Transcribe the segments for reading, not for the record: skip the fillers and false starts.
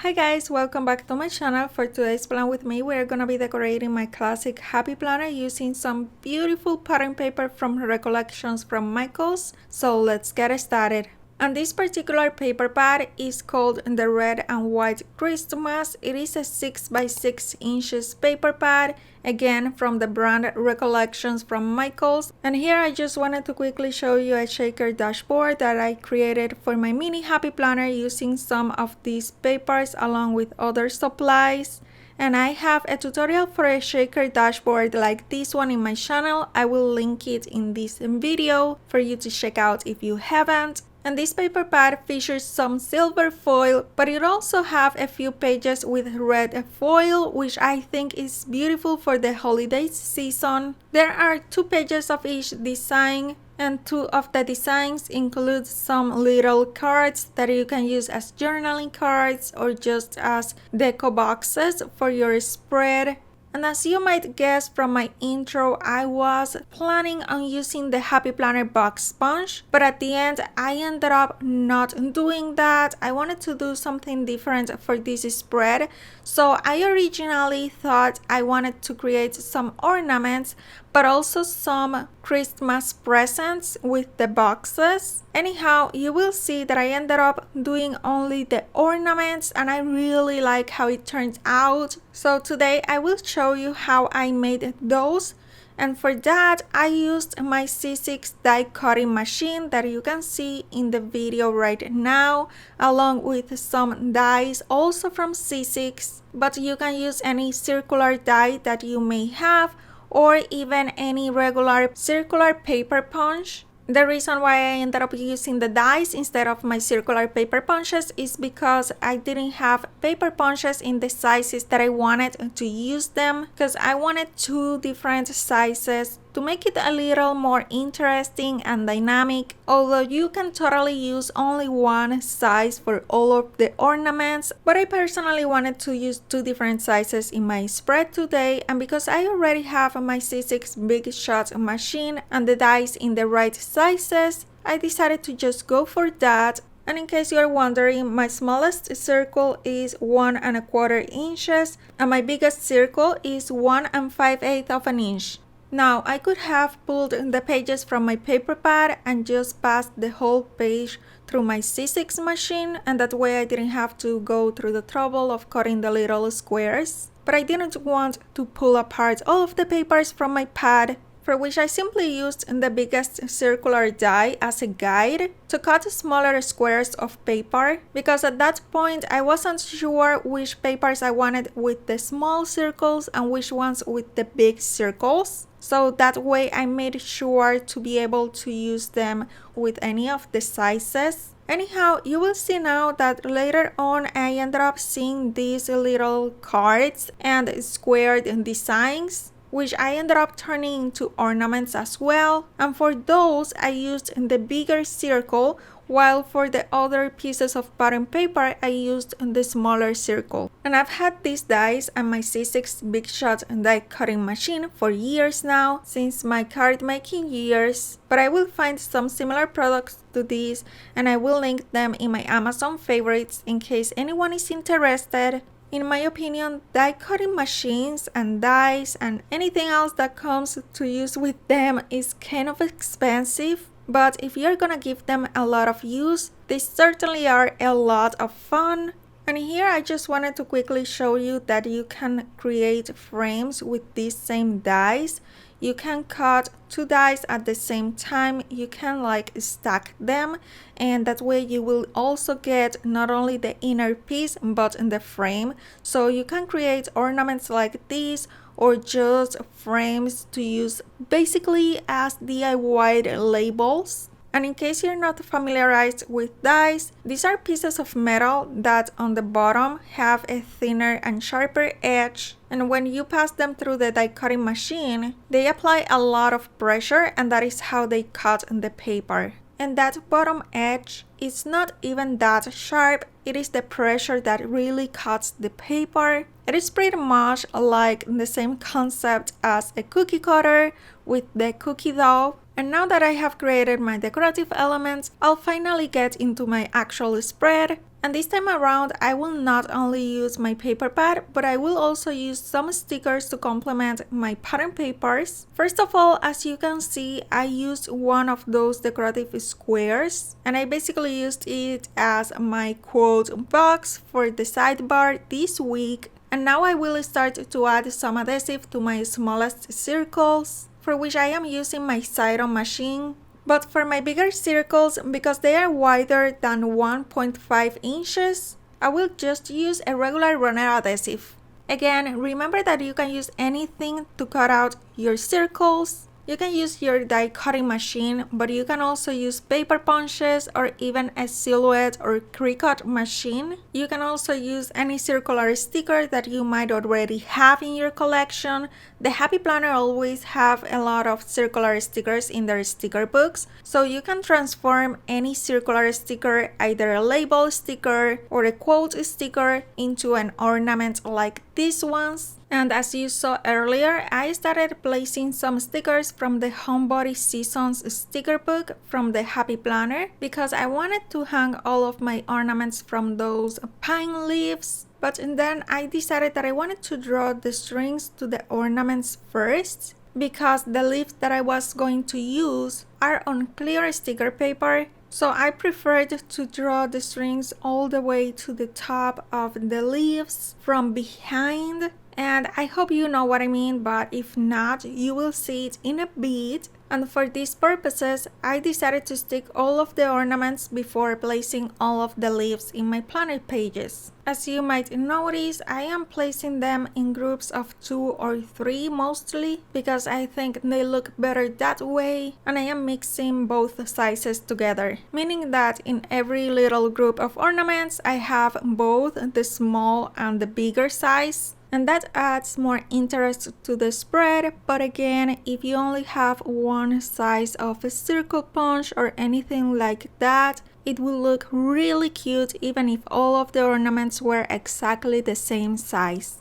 Hi guys, welcome back to my channel. For today's plan with me, we're gonna be decorating my classic happy planner using some beautiful pattern paper from Recollections from Michaels. So let's get started. And this particular paper pad is called the Red and White Christmas. It is a 6 by 6 inches paper pad, again from the brand Recollections from Michaels. And here I just wanted to quickly show you a shaker dashboard that I created for my mini happy planner using some of these papers along with other supplies. And I have a tutorial for a shaker dashboard like this one in my channel. I will link it in this video for you to check out if you haven't. And this paper pad features some silver foil, but it also have a few pages with red foil, which I think is beautiful for the holidays season. There are 2 pages of each design, and 2 of the designs include some little cards that you can use as journaling cards or just as deco boxes for your spread. And as you might guess from my intro, I was planning on using the Happy Planner box sponge, but at the end I ended up not doing that. I wanted to do something different for this spread, so I originally thought I wanted to create some ornaments, but also some Christmas presents with the boxes. Anyhow, you will see that I ended up doing only the ornaments and I really like how it turned out. So today I will show you how I made those. And for that, I used my C6 die cutting machine that you can see in the video right now, along with some dies also from C6. But you can use any circular die that you may have, or even any regular circular paper punch. The reason why I ended up using the dies instead of my circular paper punches is because I didn't have paper punches in the sizes that I wanted to use them, because I wanted 2 different sizes to make it a little more interesting and dynamic, although you can totally use only 1 size for all of the ornaments. But I personally wanted to use 2 different sizes in my spread today, and because I already have my C6 Big Shot machine and the dies in the right sizes, I decided to just go for that. And in case you're wondering, my smallest circle is 1 1/4 inches and my biggest circle is 1 5/8 of an inch. Now, I could have pulled the pages from my paper pad and just passed the whole page through my C6 machine, and that way I didn't have to go through the trouble of cutting the little squares. But I didn't want to pull apart all of the papers from my pad, for which I simply used the biggest circular die as a guide to cut smaller squares of paper, because at that point I wasn't sure which papers I wanted with the small circles and which ones with the big circles. So that way I made sure to be able to use them with any of the sizes. Anyhow, you will see now that later on I ended up seeing these little cards and squared designs, which I ended up turning into ornaments as well. And for those, I used the bigger circle, while for the other pieces of pattern paper, I used the smaller circle. And I've had these dies and my C6 Big Shot die cutting machine for years now, since my card making years. But I will find some similar products to these and I will link them in my Amazon favorites in case anyone is interested. In my opinion, die cutting machines and dies and anything else that comes to use with them is kind of expensive, but if you're gonna give them a lot of use, they certainly are a lot of fun. And here I just wanted to quickly show you that you can create frames with these same dies. You can cut 2 dies at the same time, you can like stack them, and that way you will also get not only the inner piece but the frame. So you can create ornaments like these or just frames to use basically as DIY labels. And in case you're not familiarized with dies, these are pieces of metal that on the bottom have a thinner and sharper edge. And when you pass them through the die cutting machine, they apply a lot of pressure, and that is how they cut the paper. And that bottom edge is not even that sharp, it is the pressure that really cuts the paper. It is pretty much like the same concept as a cookie cutter with the cookie dough. And now that I have created my decorative elements, I'll finally get into my actual spread. And this time around, I will not only use my paper pad, but I will also use some stickers to complement my pattern papers. First of all, as you can see, I used one of those decorative squares, and I basically used it as my quote box for the sidebar this week. And now I will start to add some adhesive to my smallest circles, for which I am using my side-on machine. But for my bigger circles, because they are wider than 1.5 inches, I will just use a regular runner adhesive. Again, remember that you can use anything to cut out your circles. You can use your die cutting machine, but you can also use paper punches or even a silhouette or Cricut machine. You can also use any circular sticker that you might already have in your collection. The Happy Planner always have a lot of circular stickers in their sticker books, so you can transform any circular sticker, either a label sticker or a quote sticker, into an ornament like these ones. And as you saw earlier, I started placing some stickers from the Homebody Seasons sticker book from the Happy Planner because I wanted to hang all of my ornaments from those pine leaves. But then I decided that I wanted to draw the strings to the ornaments first because the leaves that I was going to use are on clear sticker paper. So I preferred to draw the strings all the way to the top of the leaves from behind. And I hope you know what I mean, but if not, you will see it in a bit. And for these purposes, I decided to stick all of the ornaments before placing all of the leaves in my planner pages. As you might notice, I am placing them in groups of 2 or 3 mostly, because I think they look better that way, and I am mixing both sizes together, meaning that in every little group of ornaments, I have both the small and the bigger size. And that adds more interest to the spread, but again, if you only have one size of a circle punch or anything like that, it will look really cute even if all of the ornaments were exactly the same size.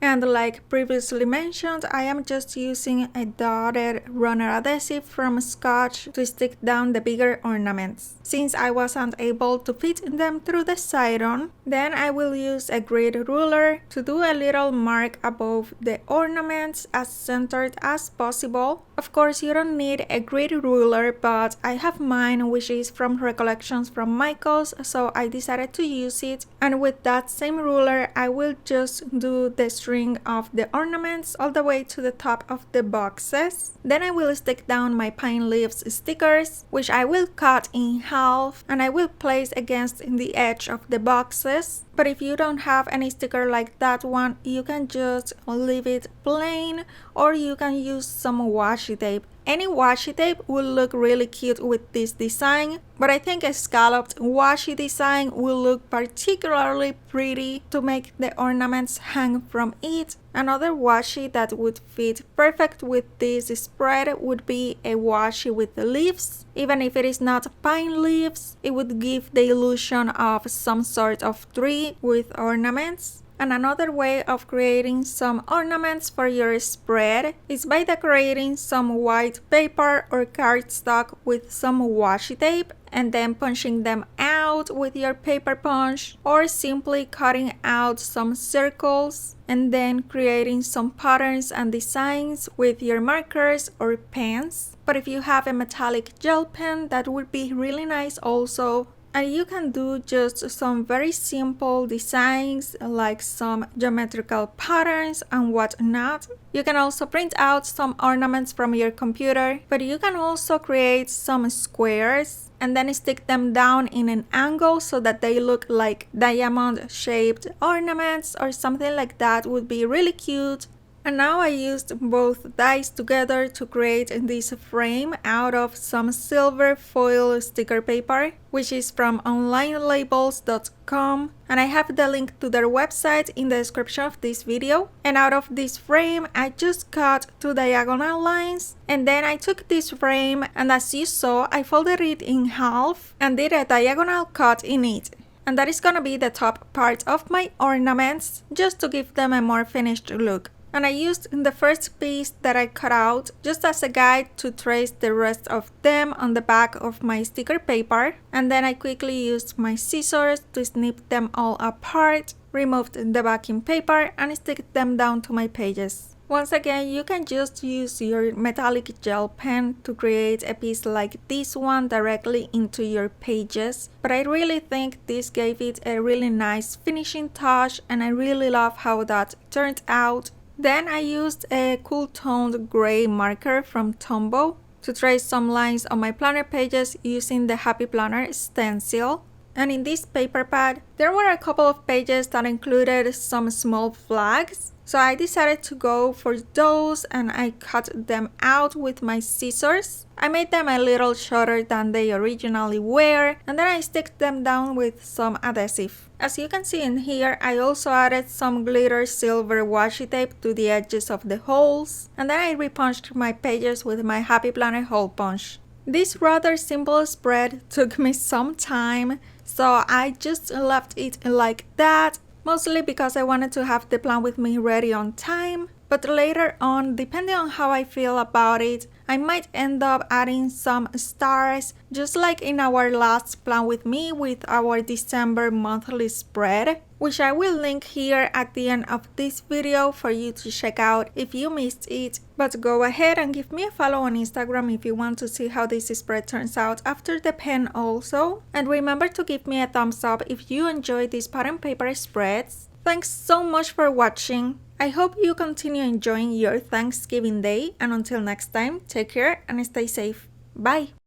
And like previously mentioned, I am just using a dotted runner adhesive from Scotch to stick down the bigger ornaments. Since I wasn't able to fit them through the side-on, then I will use a grid ruler to do a little mark above the ornaments as centered as possible. Of course, you don't need a grid ruler, but I have mine, which is from Recollections from Michael's, so I decided to use it. And with that same ruler, I will just do the string of the ornaments all the way to the top of the boxes. Then I will stick down my pine leaves stickers, which I will cut in half, and I will place against the edge of the boxes. But if you don't have any sticker like that one, you can just leave it plain, or you can use some washi tape. Any washi tape will look really cute with this design, but I think a scalloped washi design will look particularly pretty to make the ornaments hang from it. Another washi that would fit perfect with this spread would be a washi with leaves. Even if it is not pine leaves, it would give the illusion of some sort of tree with ornaments. And another way of creating some ornaments for your spread is by decorating some white paper or cardstock with some washi tape and then punching them out with your paper punch, or simply cutting out some circles and then creating some patterns and designs with your markers or pens. But if you have a metallic gel pen, that would be really nice also. And you can do just some very simple designs like some geometrical patterns and whatnot. You can also print out some ornaments from your computer, but you can also create some squares and then stick them down in an angle so that they look like diamond-shaped ornaments or something like that would be really cute. And now I used both dies together to create this frame out of some silver foil sticker paper, which is from onlinelabels.com, and I have the link to their website in the description of this video. And out of this frame, I just cut 2 diagonal lines, and then I took this frame, and as you saw, I folded it in half and did a diagonal cut in it. And that is gonna be the top part of my ornaments, just to give them a more finished look. And I used the first piece that I cut out just as a guide to trace the rest of them on the back of my sticker paper, and then I quickly used my scissors to snip them all apart, removed the backing paper, and stick them down to my pages. Once again, you can just use your metallic gel pen to create a piece like this one directly into your pages, but I really think this gave it a really nice finishing touch, and I really love how that turned out. Then I used a cool toned gray marker from Tombow to trace some lines on my planner pages using the Happy Planner stencil. And in this paper pad, there were a couple of pages that included some small flags. So I decided to go for those and I cut them out with my scissors. I made them a little shorter than they originally were, and then I stick them down with some adhesive. As you can see in here, I also added some glitter silver washi tape to the edges of the holes, and then I repunched my pages with my Happy Planner hole punch. This rather simple spread took me some time, so I just left it like that. Mostly because I wanted to have the plan with me ready on time, but later on, depending on how I feel about it, I might end up adding some stars, just like in our last plan with me with our December monthly spread, which I will link here at the end of this video for you to check out if you missed it. But go ahead and give me a follow on Instagram if you want to see how this spread turns out after the pen also. And remember to give me a thumbs up if you enjoyed these pattern paper spreads. Thanks so much for watching. I hope you continue enjoying your Thanksgiving Day, and until next time, take care and stay safe. Bye!